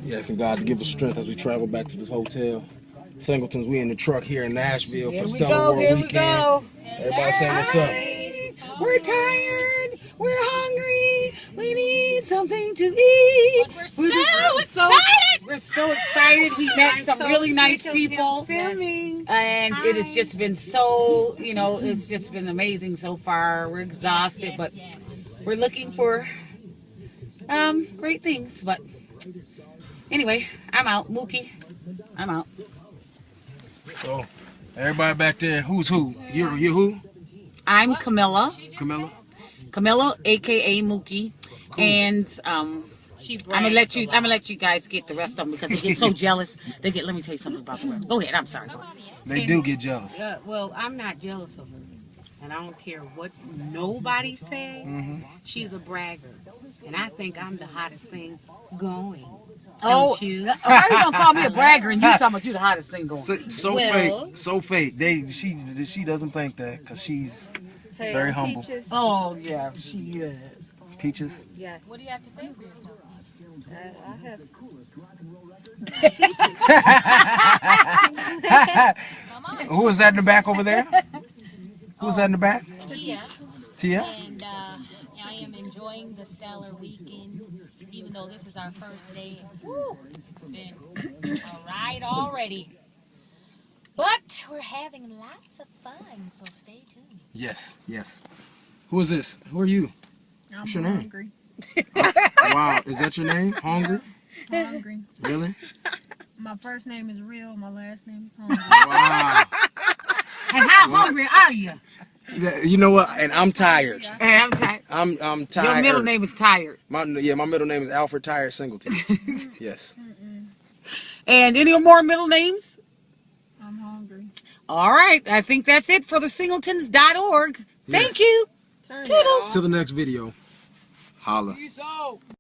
Yeah, asking God to give us strength as we travel back to this hotel. Singletons, we in the truck here in Nashville for Stellar World Weekend. Everybody saying what's up. We're tired. We're hungry. We need something to eat. We're so excited. We're so excited. We met some really nice people. Filming. And it has just been so, it's just been amazing so far. We're exhausted, but we're looking for great things. But anyway, I'm out. Mookie, I'm out. So, everybody back there, who's who? You who? I'm Camilla. Camilla, aka Mookie, cool. And I'm gonna let you guys get the rest of them because they get so jealous. Let me tell you something about the rest. Go ahead. I'm sorry. They do get jealous. Well, I'm not jealous of her, and I don't care what nobody says. She's a bragger, and I think I'm the hottest thing going. Oh, you? How you gonna call me a bragger and you talking about you the hottest thing going? So fake. She doesn't think that because she's very humble. Peaches. Oh yeah, she is. Peaches. Yes. What do you have to say for yourself? I have. Who is that in the back over there? Who's that in the back? Tia. Tia? And I am enjoying the stellar weekend, even though this is our first day. Woo, it's been a ride already. But we're having lots of fun, so stay tuned. Yes. Who is this? Who are you? What's your name? Hungry. Wow, is that your name? Hungry? Hungry. Really? My first name is Real. My last name is Hungry. Wow. And how hungry are you? You know what? And I'm tired. And I'm tired. I'm tired. Your middle name is Tired. My middle name is Alfred Tired Singleton. Yes. And any more middle names? I'm hungry. All right. I think that's it for the singletons.org. Thank Yes. you. Toodles. Till the next video. Holla. Peace out.